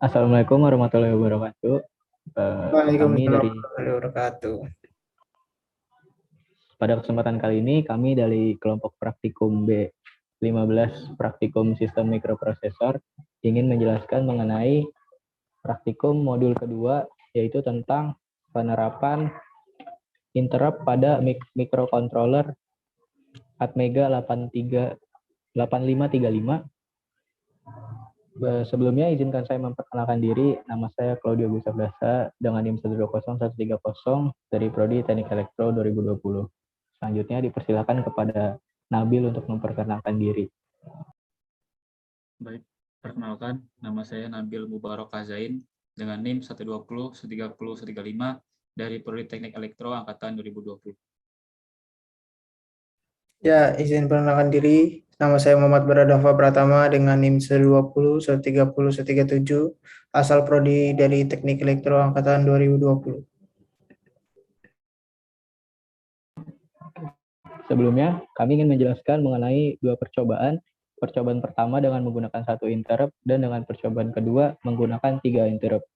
Assalamualaikum warahmatullahi wabarakatuh. Kami Waalaikumsalam dari warahmatullahi wabarakatuh. pada kesempatan kali ini kami dari kelompok praktikum B15 Praktikum Sistem Mikroprosesor ingin menjelaskan mengenai praktikum modul kedua yaitu tentang penerapan interrupt pada microcontroller Atmega 8535. Sebelumnya izinkan saya memperkenalkan diri. Nama saya Claudio Gusabdasa dengan NIM 120130 dari Prodi Teknik Elektro 2020. Selanjutnya dipersilakan kepada Nabil untuk memperkenalkan diri. Baik, perkenalkan, nama saya Nabil Mubarok Azain dengan NIM 120-130-135 dari Prodi Teknik Elektro Angkatan 2020. Ya, izin perkenalkan diri. Nama saya Muhammad Baradava Pratama dengan NIM 120, 130, 137, asal Prodi dari Teknik Elektro Angkatan 2020. Sebelumnya, kami ingin menjelaskan mengenai dua percobaan. Percobaan pertama dengan menggunakan satu interrupt dan dengan percobaan kedua menggunakan 3 interrupt.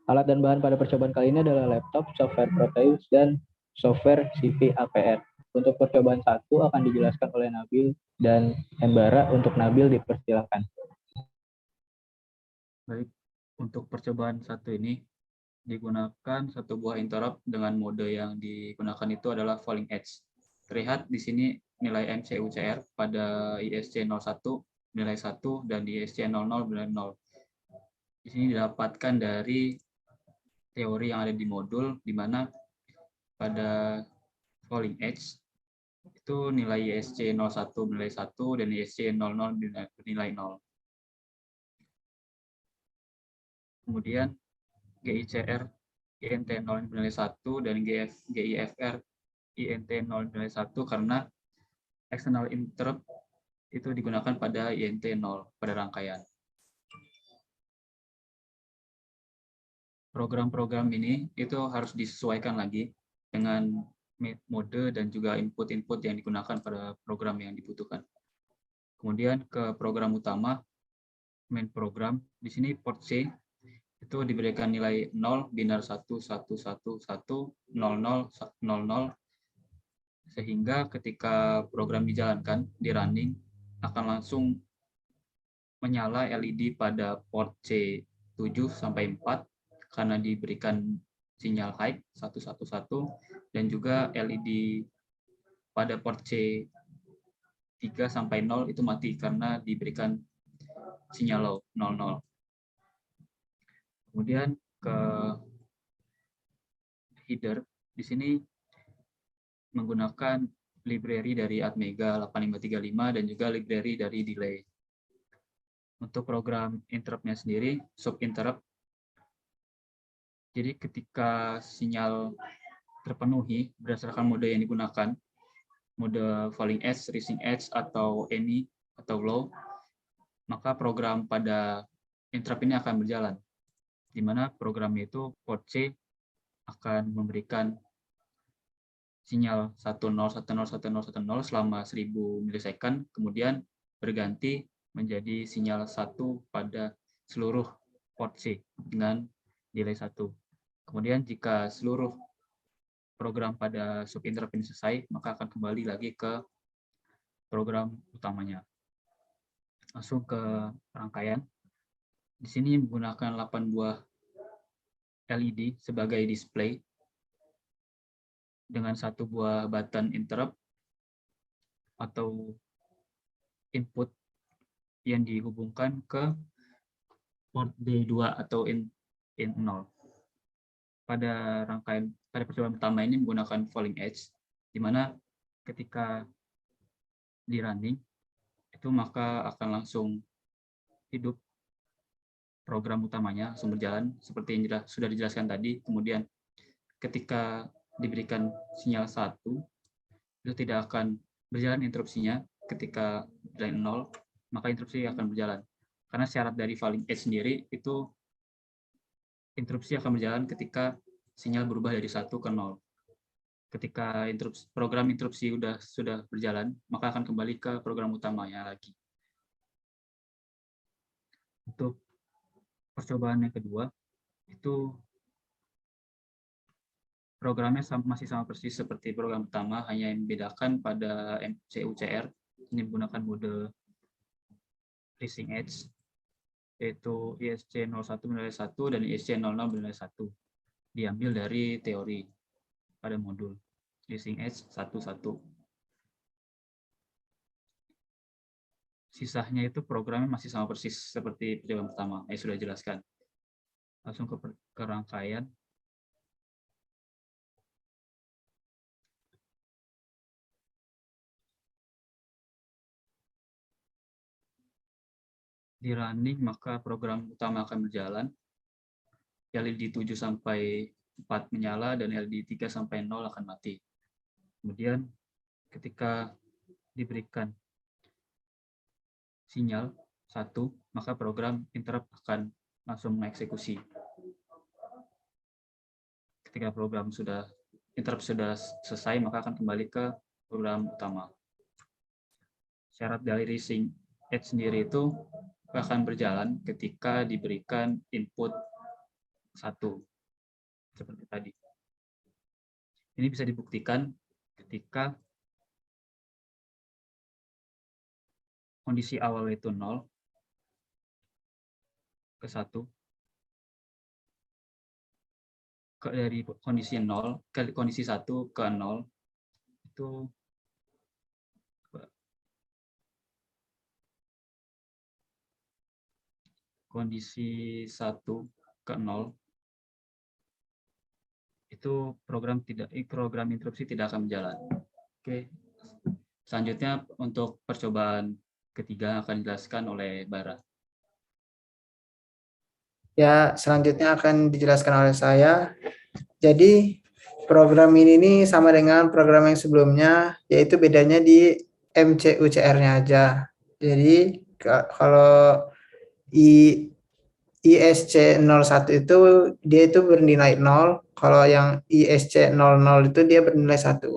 Alat dan bahan pada percobaan kali ini adalah laptop, software Proteus, dan software CV APR. Untuk percobaan satu akan dijelaskan oleh Nabil dan Embara. Untuk Nabil dipersilakan. Baik, untuk percobaan satu ini digunakan satu buah interrupt dengan mode yang digunakan itu adalah falling edge. Terlihat di sini nilai MCUCR pada ISC01 nilai 1 dan di ISC00 nilai 0. Di sini didapatkan dari teori yang ada di modul, di mana pada falling edge itu nilai ISC01 nilai 1 dan ISC00 nilai 0. Kemudian GICR INT0 nilai 1 dan GIFR INT0 nilai 1 karena external interrupt itu digunakan pada INT0 pada rangkaian. Program-program ini itu harus disesuaikan lagi dengan mode dan juga input-input yang digunakan pada program yang dibutuhkan. Kemudian ke program utama, main program, di sini port C itu diberikan nilai 0, binar 1, 1, 1, 1, 0, 0, 0, 0, sehingga ketika program dijalankan, di running, akan langsung menyala LED pada port C7 sampai 4 karena diberikan sinyal high 111 dan juga LED pada port C3 sampai 0 itu mati karena diberikan sinyal low 00. Kemudian ke header, di sini menggunakan library dari Atmega 8535 dan juga library dari delay. Untuk program interrupt-nya sendiri, sub interrupt. Jadi ketika sinyal terpenuhi berdasarkan mode yang digunakan, mode falling edge, rising edge, atau any, atau low, maka program pada interrupt ini akan berjalan. Di mana programnya itu port C akan memberikan sinyal 10101010 selama 1000 milisecond, kemudian berganti menjadi sinyal 1 pada seluruh port C dengan delay 1. Kemudian jika seluruh program pada sub interrupt ini selesai, maka akan kembali lagi ke program utamanya. Langsung ke rangkaian. Di sini menggunakan 8 buah LED sebagai display dengan satu buah button interrupt atau input yang dihubungkan ke port D2 atau in 0. Pada percobaan pertama ini menggunakan falling edge, di mana ketika di running itu maka akan langsung hidup program utamanya, langsung berjalan seperti yang sudah dijelaskan tadi. Kemudian ketika diberikan sinyal 1, itu tidak akan berjalan interupsinya. Ketika nilai 0, maka interupsi akan berjalan. Karena syarat dari falling edge sendiri itu interupsi akan berjalan ketika sinyal berubah dari 1 ke 0. Ketika program interupsi sudah berjalan, maka akan kembali ke program utamanya lagi. Untuk percobaan yang kedua itu programnya masih sama persis seperti program pertama, hanya yang membedakan pada MCUCR ini menggunakan mode Rising Edge, yaitu ISC 01 bernilai 1 dan ISC 00 bernilai 1. Diambil dari teori pada modul Rising Edge 11. Sisanya itu programnya masih sama persis seperti percobaan pertama, sudah jelaskan. Langsung ke rangkaian. Di running, maka program utama akan berjalan. LED 7 sampai 4 menyala dan LED 3 sampai 0 akan mati. Kemudian ketika diberikan sinyal 1, maka program interrupt akan langsung mengeksekusi. Ketika interrupt sudah selesai, maka akan kembali ke program utama. Syarat dari Rising Edge sendiri itu akan berjalan ketika diberikan input 1, seperti tadi. Ini bisa dibuktikan ketika kondisi awal itu 0 ke 1, dari kondisi 0 ke kondisi 1 ke 0 itu kondisi 1 ke 0 itu program interupsi tidak akan berjalan. Oke. Selanjutnya untuk percobaan ketiga akan dijelaskan oleh Bara. Ya, selanjutnya akan dijelaskan oleh saya. Jadi, program ini sama dengan program yang sebelumnya, yaitu bedanya di MCUCR-nya aja. Jadi, kalau ISC 01 itu dia itu bernilai 0, kalau yang ISC 00 itu dia bernilai 1.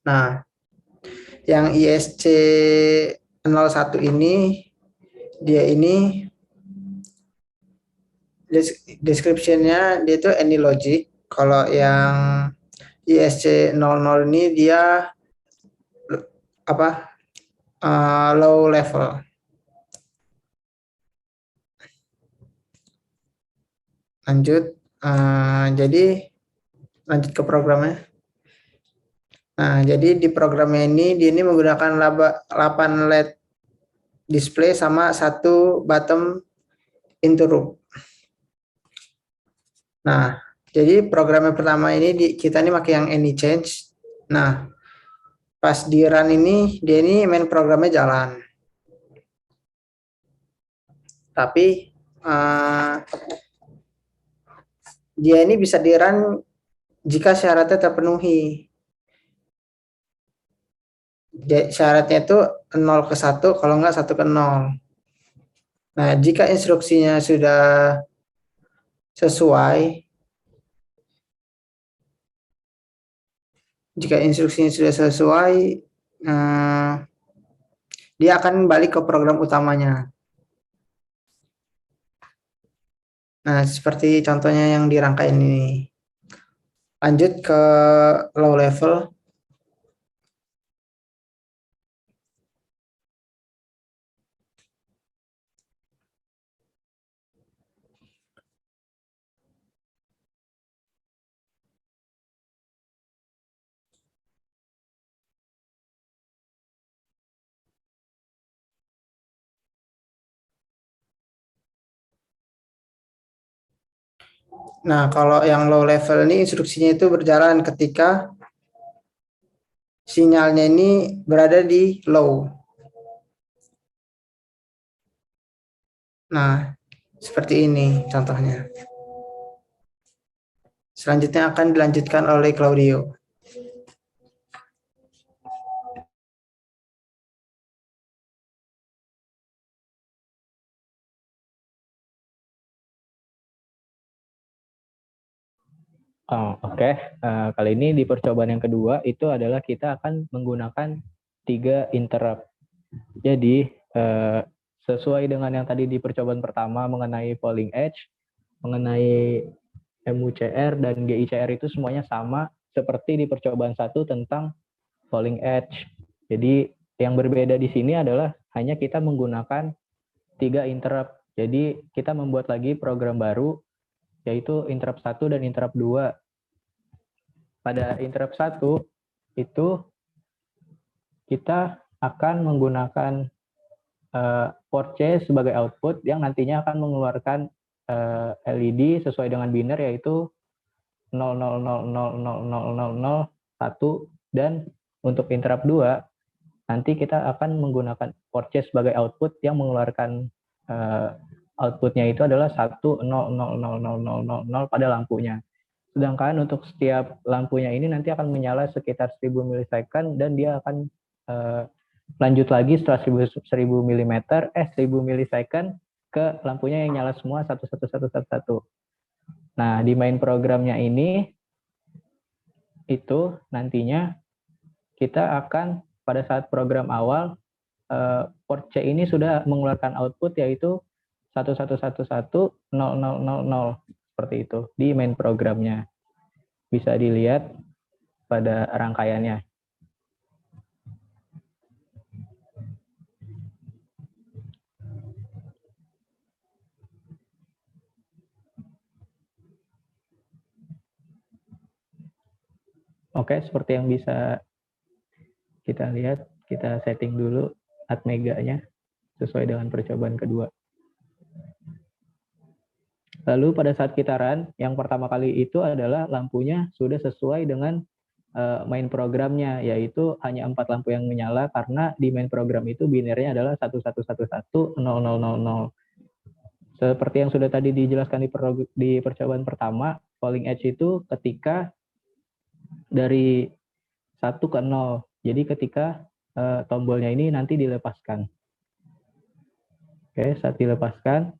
Nah, yang ISC 01 ini dia ini description-nya dia itu any logic. Kalau yang ISC 00 ini dia low level. Lanjut, jadi lanjut ke programnya. Nah, jadi di programnya ini dia ini menggunakan 8 LED display sama 1 bottom interrupt. Nah, jadi program yang pertama ini kita ini pakai yang any change. Nah, pas di run ini dia ini main programnya jalan. Tapi dia ini bisa di run jika syaratnya terpenuhi. Syaratnya itu 0 ke 1, kalau enggak 1 ke 0. Nah, jika instruksinya sudah sesuai, dia akan balik ke program utamanya. Nah, seperti contohnya yang di rangkaian ini. Lanjut ke low level. Nah, kalau yang low level ini instruksinya itu berjalan ketika sinyalnya ini berada di low. Nah, seperti ini contohnya. Selanjutnya akan dilanjutkan oleh Claudio. Oke. Kali ini di percobaan yang kedua itu adalah kita akan menggunakan 3 interrupt. Jadi sesuai dengan yang tadi di percobaan pertama mengenai falling edge, mengenai MUCR dan GICR itu semuanya sama seperti di percobaan 1 tentang falling edge. Jadi yang berbeda di sini adalah hanya kita menggunakan 3 interrupt. Jadi kita membuat lagi program baru yaitu interrupt 1 dan interrupt 2. Pada interrupt 1 itu kita akan menggunakan port C sebagai output yang nantinya akan mengeluarkan LED sesuai dengan biner yaitu 000000001 dan untuk interrupt 2 nanti kita akan menggunakan port C sebagai output yang mengeluarkan outputnya itu adalah 1000000 pada lampunya. Sedangkan untuk setiap lampunya ini nanti akan menyala sekitar 1000 milisecond dan dia akan lanjut lagi setelah 1000 milisecond ke lampunya yang nyala semua 11111. Nah, di main programnya ini itu nantinya kita akan pada saat program awal port C ini sudah mengeluarkan output yaitu 1111000 seperti itu di main programnya. Bisa dilihat pada rangkaiannya. Oke, seperti yang bisa kita lihat, kita setting dulu atmega-nya sesuai dengan percobaan kedua. Lalu pada saat kita run, yang pertama kali itu adalah lampunya sudah sesuai dengan main programnya, yaitu hanya 4 lampu yang menyala karena di main program itu binernya adalah 1111000. Seperti yang sudah tadi dijelaskan di percobaan pertama, falling edge itu ketika dari 1 ke 0. Jadi ketika tombolnya ini nanti dilepaskan. Oke, saat dilepaskan,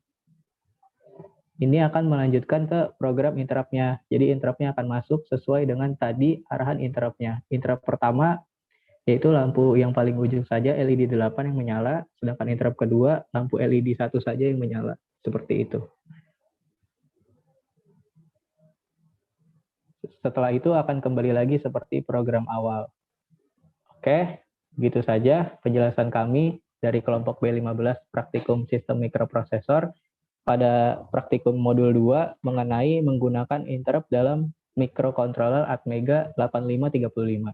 ini akan melanjutkan ke program interrupt-nya. Jadi interrupt-nya akan masuk sesuai dengan tadi arahan interrupt-nya. Interrupt pertama yaitu lampu yang paling ujung saja LED 8 yang menyala, sedangkan interrupt kedua lampu LED 1 saja yang menyala. Seperti itu. Setelah itu akan kembali lagi seperti program awal. Oke, begitu saja penjelasan kami dari kelompok B15 Praktikum Sistem Mikroprosesor pada praktikum modul 2 mengenai menggunakan interrupt dalam microcontroller Atmega 8535.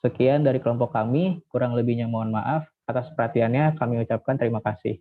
Sekian dari kelompok kami, kurang lebihnya mohon maaf. Atas perhatiannya kami ucapkan terima kasih.